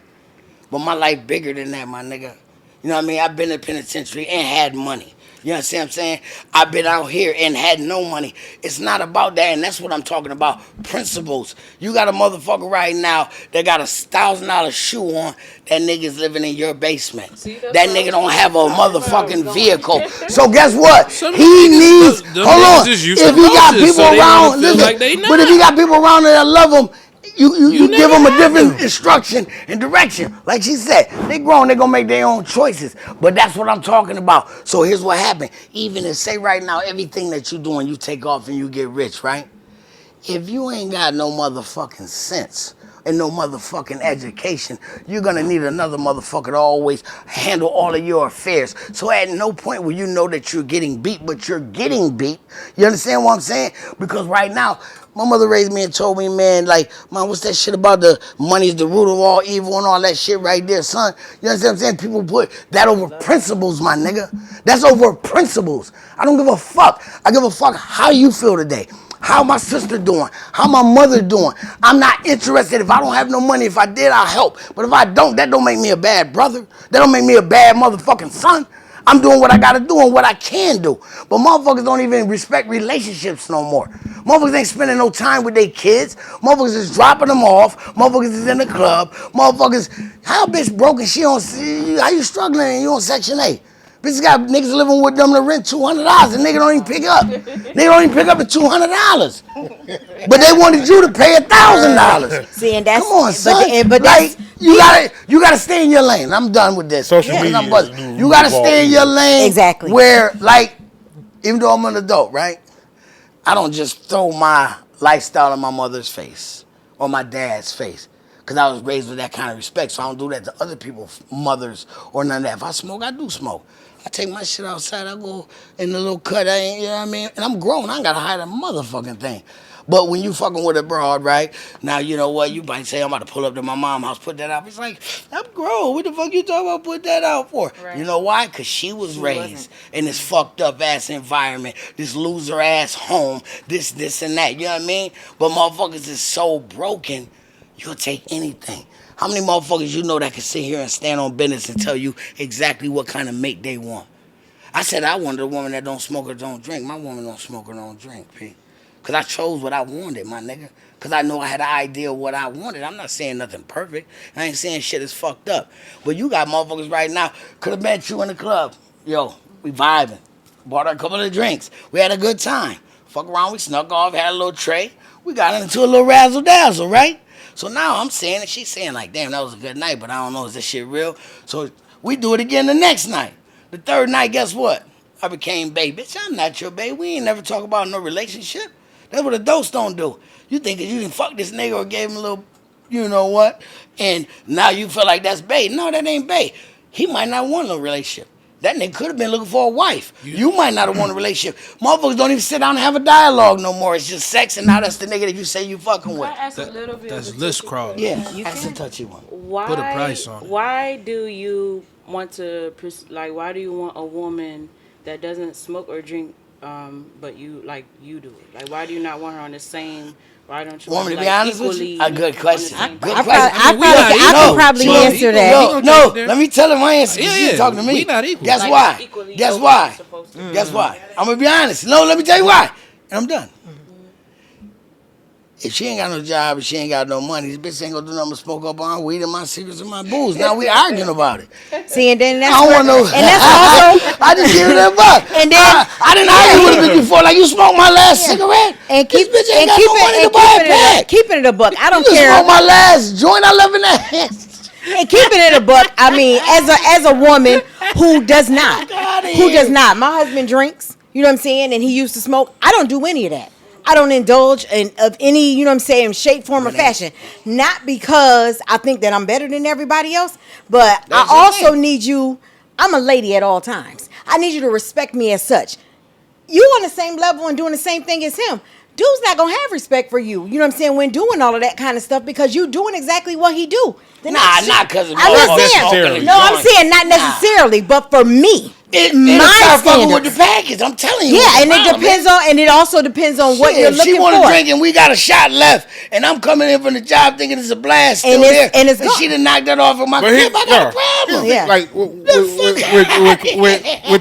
But my life bigger than that, my nigga. You know what I mean? I've been in the penitentiary and had money. You understand what I'm saying? I've been out here and had no money. It's not about that, and that's what I'm talking about. Principles. You got a motherfucker right now that got $1,000 shoe on. That nigga's living in your basement. That nigga don't have a motherfucking vehicle. So guess what? He needs. Hold on. If he got people around, listen. But if he got people around that love him. You give them a different instruction and direction. Like she said, they grown, they gonna make their own choices. But that's what I'm talking about. So here's what happened. Even if say right now, everything that you doing, you take off and you get rich, right? If you ain't got no motherfucking sense and no motherfucking education, you're gonna need another motherfucker to always handle all of your affairs. So at no point will you know that you're getting beat, but you're getting beat. You understand what I'm saying? Because right now, my mother raised me and told me, man, like, man, what's that shit about the money's the root of all evil and all that shit right there, son? You understand what I'm saying? People put that over principles, my nigga. That's over principles. I don't give a fuck. I give a fuck how you feel today. How my sister doing? How my mother doing? I'm not interested. If I don't have no money, if I did, I'll help. But if I don't, that don't make me a bad brother. That don't make me a bad motherfucking son. I'm doing what I gotta do and what I can do. But motherfuckers don't even respect relationships no more. Motherfuckers ain't spending no time with their kids. Motherfuckers is dropping them off. Motherfuckers is in the club. Motherfuckers, how a bitch broken, she on, how you struggling and you on Section 8? Bitches got niggas living with them to rent $200 and nigga don't even pick up. They don't even pick up the $200. But they wanted you to pay $1,000. See, and that's come on, son. but like you gotta stay in your lane. I'm done with this. Social media is the new you gotta root of all stay in your evil. lane. Exactly. Where like, even though I'm an adult, right? I don't just throw my lifestyle in my mother's face or my dad's face. Because I was raised with that kind of respect, so I don't do that to other people's mothers or none of that. If I smoke, I do smoke. I take my shit outside, I go in the little cut, you know what I mean? And I'm grown, I ain't gotta hide a motherfucking thing. But when you fucking with a broad, right? Now, you know what? You might say, I'm about to pull up to my mom's house, put that out. It's like, I'm grown. What the fuck you talking about put that out for? Right. You know why? Because she was raised in this fucked up ass environment, this loser ass home, this and that. You know what I mean? But motherfuckers is so broken, you'll take anything. How many motherfuckers you know that can sit here and stand on business and tell you exactly what kind of mate they want? I said I wanted a woman that don't smoke or don't drink. My woman don't smoke or don't drink, P. Because I chose what I wanted, my nigga. Because I know I had an idea of what I wanted. I'm not saying nothing perfect. I ain't saying shit is fucked up. But you got motherfuckers right now, could have met you in the club. Yo, we vibing. Bought her a couple of drinks. We had a good time. Fuck around, we snuck off, had a little tray. We got into a little razzle-dazzle, right? So now I'm saying, and she's saying like, damn, that was a good night, but I don't know, is this shit real? So we do it again the next night. The third night, guess what? I became bae. Bitch, I'm not your bae. We ain't never talk about no relationship. That's what adults don't do. You think that you didn't fuck this nigga or gave him a little, you know what? And now you feel like that's bae. No, that ain't bae. He might not want no relationship. That nigga could have been looking for a wife. You might not have wanted a relationship. Motherfuckers don't even sit down and have a dialogue no more. It's just sex, and now that's the nigga that you say you fucking with. That's a little bit. That's list crawling. Yeah, that's a touchy one. Why, Put a price on it. Why do you want to, why do you want a woman that doesn't smoke or drink, but you do it? Like, why do you not want her on the same? Why don't you want me to be honest with you? A good question. I could probably answer that. No, let me tell her my answer. Yeah, She's talking to me. We not equal. Guess why? Guess why? Guess why? I'm gonna be honest. No, let me tell you why. And I'm done. If she ain't got no job and she ain't got no money, this bitch ain't gonna do nothing but smoke up on weed and my cigarettes and my booze. Now we arguing about it. See, and then that's I don't want no. and that's also I just give it a buck. And then I didn't argue with a bitch before. Like, you smoked my last cigarette, and this bitch ain't got no money to buy a pack. keeping it a buck. I don't You care. smoked my last joint I left in that hand. And keeping it a buck. I mean, as a woman who does not, my husband drinks. You know what I'm saying? And he used to smoke. I don't do any of that. I don't indulge in of any, you know what I'm saying, shape, form, or fashion. Not because I think that I'm better than everybody else, but That's I your also thing. need you. I'm a lady at all times. I need you to respect me as such. You on the same level and doing the same thing as him. Dude's not gonna have respect for you. You know what I'm saying? When doing all of that kind of stuff, because you doing exactly what he do. The Nah, next not shit- because of I'm Not just saying. necessarily. No, I'm saying not necessarily, but for me, It'll my start fucking with standards. the package. I'm telling you. Yeah, what's the and it problem depends is. on, and it also depends on what Shit, you're if she looking want to for. drink and we got a shot left, and I'm coming in from the job thinking it's a blast still And it's- there, and it's and gone. she done knocked that off of my But clip, I got a here's problem. the thing, Yeah. like with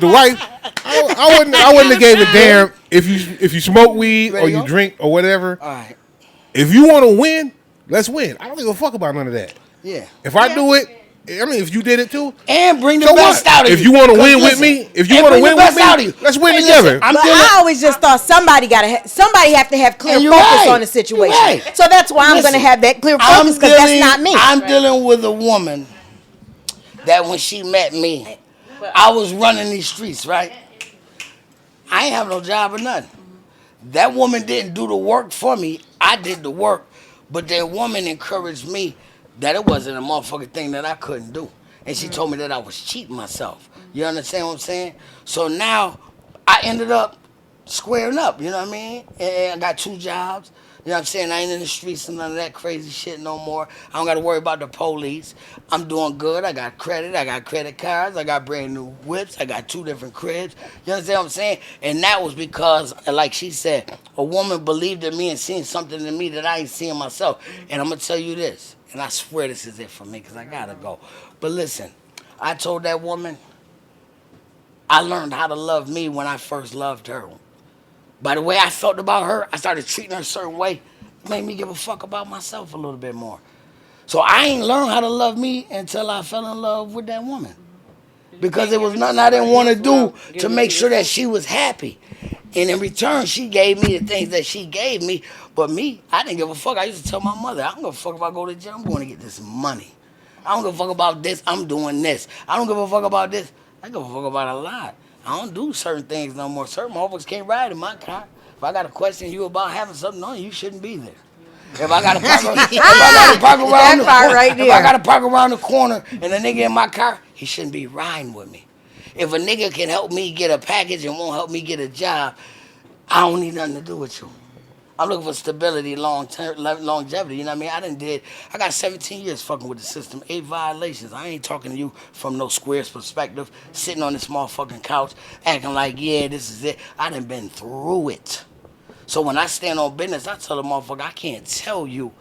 the wife, I wouldn't have gave a damn if you smoke weed Ready or to you go? drink or whatever. All right. If you want to win, let's win. I don't give a fuck about none of that. Yeah. If I do it, I mean, if you did it too, And bring the so best what? out of you. If you want to 'Cause win with listen, me, if you and want to bring the win with best out of me, you. let's win Hey, together. listen, I'm But dealing. I always just thought somebody have to have clear And you're focus right. on the situation. You're right. So that's why I'm Listen, going to have that clear focus, because that's not me. I'm dealing with a woman that when she met me, I was running these streets, right? I ain't have no job or nothing. That woman didn't do the work for me. I did the work. But that woman encouraged me that it wasn't a motherfucking thing that I couldn't do. And she told me that I was cheating myself. You understand what I'm saying? So now I ended up squaring up, you know what I mean? And I got 2 jobs. You know what I'm saying? I ain't in the streets and none of that crazy shit no more. I don't got to worry about the police. I'm doing good. I got credit. I got credit cards. I got brand new whips. I got 2 different cribs. You understand what I'm saying? And that was because, like she said, a woman believed in me and seen something in me that I ain't seeing myself. And I'm going to tell you this, and I swear this is it for me because I got to go. But listen, I told that woman I learned how to love me when I first loved her. By the way I felt about her, I started treating her a certain way. It made me give a fuck about myself a little bit more. So I ain't learned how to love me until I fell in love with that woman. Because it was nothing I didn't want to do to make sure that she was happy. And in return, she gave me the things that she gave me. But me, I didn't give a fuck. I used to tell my mother, I don't give a fuck if I go to jail. I'm going to get this money. I don't give a fuck about this. I'm doing this. I don't give a fuck about this. I give a fuck about a lot. I don't do certain things no more. Certain motherfuckers can't ride in my car. If I got to question you about having something on you, shouldn't be there. If I got to park, around the part corner, right if I there. got to park around the corner and a nigga in my car, he shouldn't be riding with me. If a nigga can help me get a package and won't help me get a job, I don't need nothing to do with you. I'm looking for stability, longevity. You know what I mean? I got 17 years fucking with the system, 8 violations. I ain't talking to you from no squares perspective, sitting on this motherfucking couch, acting like, yeah, this is it. I done been through it. So when I stand on business, I tell the motherfucker, I can't tell you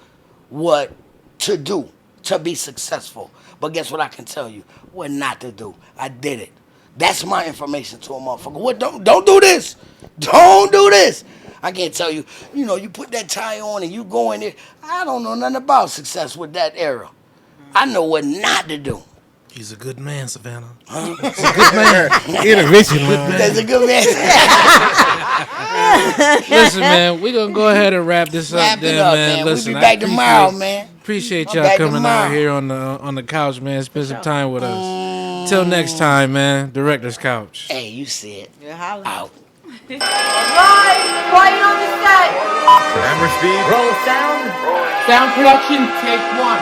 what to do to be successful. But guess what I can tell you? What not to do. I did it. That's my information to a motherfucker. What don't do this. Don't do this. I can't tell you, you put that tie on and you go in there. I don't know nothing about success with that era. I know what not to do. He's a good man, Savannah. Intervention, man. That's a good man. Listen, man, we're gonna go ahead and wrap this Wrap up, it there, up, man. man. Listen, We'll be back I tomorrow, man. appreciate I'm y'all back coming tomorrow. out here on the couch, man. Spend some time with us. Till next time, man. Director's Couch. Hey, you see it. Yeah, holla. Out. Quiet on the set. Roll sound. Sound production, take 1.